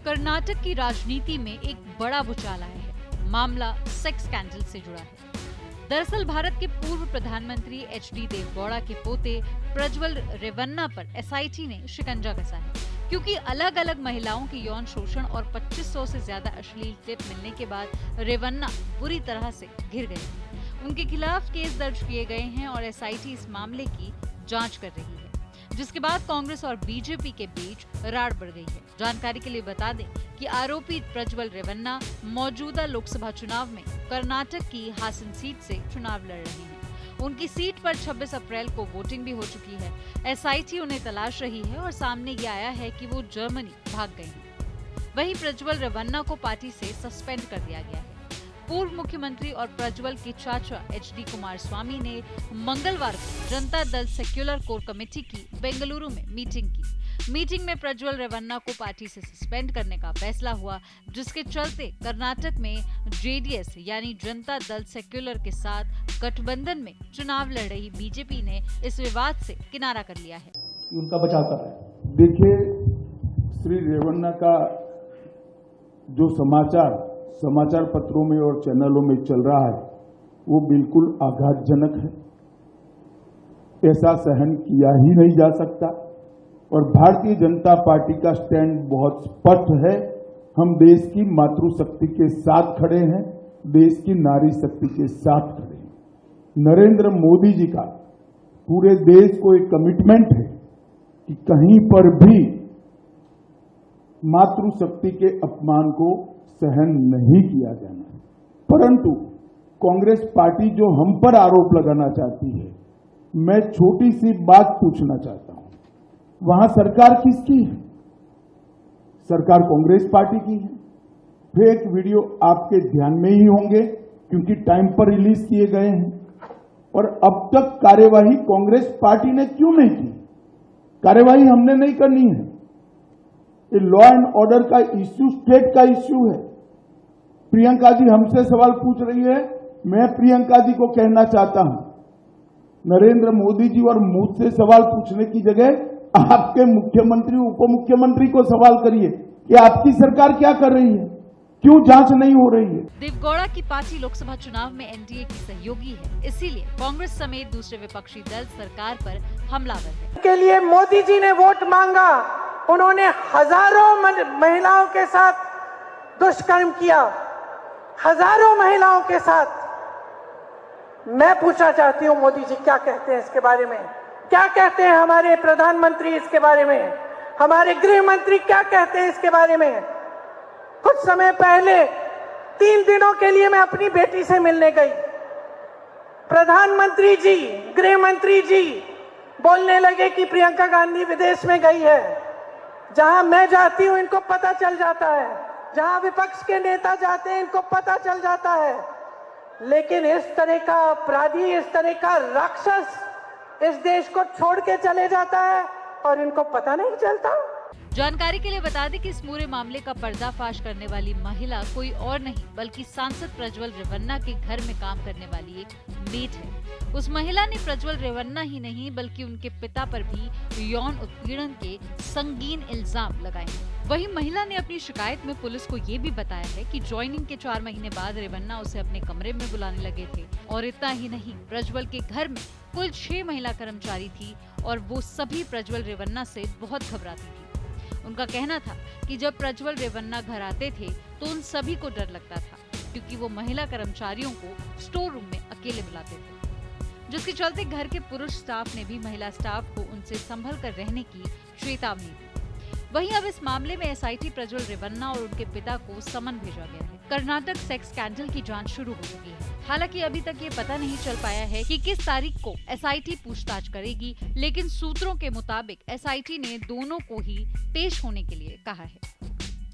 कर्नाटक की राजनीति में एक बड़ा भूचाल आया है। मामला सेक्स स्कैंडल से जुड़ा है। दरअसल भारत के पूर्व प्रधानमंत्री एचडी देवगौड़ा के पोते प्रज्वल रेवन्ना पर एसआईटी ने शिकंजा कसा है, क्योंकि अलग अलग महिलाओं के यौन शोषण और 2500 से ज्यादा अश्लील टिप मिलने के बाद रेवन्ना बुरी तरह से घिर गए। उनके खिलाफ केस दर्ज किए गए हैं और एसआईटी इस मामले की जांच कर रही है, जिसके बाद कांग्रेस और बीजेपी के बीच राड़ बढ़ गई है। जानकारी के लिए बता दें कि आरोपी प्रज्वल रेवन्ना मौजूदा लोकसभा चुनाव में कर्नाटक की हासन सीट से चुनाव लड़ रहे हैं। उनकी सीट पर 26 अप्रैल को वोटिंग भी हो चुकी है। एसआईटी उन्हें तलाश रही है और सामने ये आया है कि वो जर्मनी भाग गए हैं। वहीं प्रज्वल रेवन्ना को पार्टी से सस्पेंड कर दिया गया है। पूर्व मुख्यमंत्री और प्रज्वल के चाचा एचडी कुमारस्वामी ने मंगलवार को Janata Dal secular core committee की बेंगलुरु में मीटिंग की। मीटिंग में प्रज्वल रेवन्ना को पार्टी से सस्पेंड करने का फैसला हुआ, जिसके चलते कर्नाटक में जेडीएस यानी जनता दल सेक्युलर के साथ गठबंधन में चुनाव लड़ रही बीजेपी ने इस विवाद से किनारा कर लिया है। उनका बचाव कर रहा है। देखिए, श्री रेवन्ना का जो समाचार पत्रों में और चैनलों में चल रहा है वो बिल्कुल आघातजनक है। ऐसा सहन किया ही नहीं जा सकता और भारतीय जनता पार्टी का स्टैंड बहुत स्पष्ट है। हम देश की मातृशक्ति के साथ खड़े हैं, देश की नारी शक्ति के साथ खड़े हैं। नरेंद्र मोदी जी का पूरे देश को एक कमिटमेंट है कि कहीं पर भी मातृशक्ति के अपमान को सहन नहीं किया जाना। परंतु कांग्रेस पार्टी जो हम पर आरोप लगाना चाहती है, मैं छोटी सी बात पूछना चाहता हूं, वहां सरकार किसकी है? सरकार कांग्रेस पार्टी की है। फेक वीडियो आपके ध्यान में ही होंगे क्योंकि टाइम पर रिलीज किए गए हैं। और अब तक कार्यवाही कांग्रेस पार्टी ने क्यों नहीं की? कार्यवाही हमने नहीं करनी है। ये लॉ एंड ऑर्डर का इश्यू स्टेट का इश्यू है। प्रियंका जी हमसे सवाल पूछ रही है, मैं प्रियंका जी को कहना चाहता हूं, नरेंद्र मोदी जी और मुझसे सवाल पूछने की जगह आपके मुख्यमंत्री उप मुख्यमंत्री को सवाल करिए कि आपकी सरकार क्या कर रही है, क्यों जांच नहीं हो रही है। देवगौड़ा की पार्टी लोकसभा चुनाव में एनडीए की सहयोगी है, इसीलिए कांग्रेस समेत दूसरे विपक्षी दल सरकार पर हमलावर है। के लिए मोदी जी ने वोट मांगा, उन्होंने हजारों महिलाओं के साथ दुष्कर्म किया, हजारों महिलाओं के साथ। मैं पूछना चाहती हूं मोदी जी क्या कहते हैं इसके बारे में, क्या कहते हैं हमारे प्रधानमंत्री इसके बारे में, हमारे गृह मंत्री क्या कहते हैं इसके बारे में। कुछ समय पहले 3 दिनों के लिए मैं अपनी बेटी से मिलने गई। प्रधानमंत्री जी, गृह मंत्री जी बोलने लगे कि प्रियंका गांधी विदेश में गई है। जहां मैं जाती हूं इनको पता चल जाता है, जहां विपक्ष के नेता जाते हैं इनको पता चल जाता है। लेकिन इस तरह का अपराधी, इस तरह का राक्षस इस देश को छोड़ के चले जाता है और इनको पता नहीं चलता। जानकारी के लिए बता दें कि इस पूरे मामले का पर्दाफाश करने वाली महिला कोई और नहीं बल्कि सांसद प्रज्वल रेवन्ना के घर में काम करने वाली एक मेट है। उस महिला ने प्रज्वल रेवन्ना ही नहीं बल्कि उनके पिता पर भी यौन उत्पीड़न के संगीन इल्जाम लगाए हैं। वहीं महिला ने अपनी शिकायत में पुलिस को ये भी बताया है कि ज्वाइनिंग के 4 महीने बाद रेवन्ना उसे अपने कमरे में बुलाने लगे थे। और इतना ही नहीं, प्रज्वल के घर में कुल 6 महिला कर्मचारी थी और वो सभी प्रज्वल रेवन्ना से बहुत घबराती थी। उनका कहना था कि जब प्रज्वल रेवन्ना घर आते थे तो उन सभी को डर लगता था, क्योंकि वो महिला कर्मचारियों को स्टोर रूम में अकेले बुलाते थे, जिसके चलते घर के पुरुष स्टाफ ने भी महिला स्टाफ को उनसे संभल कर रहने की चेतावनी दी। वहीं अब इस मामले में एसआईटी प्रज्वल रेवन्ना और उनके पिता को समन भेजा गया है। कर्नाटक सेक्स स्कैंडल की जांच शुरू हो चुकी है। हालांकि अभी तक ये पता नहीं चल पाया है कि किस तारीख को एसआईटी पूछताछ करेगी, लेकिन सूत्रों के मुताबिक एसआईटी ने दोनों को ही पेश होने के लिए कहा है।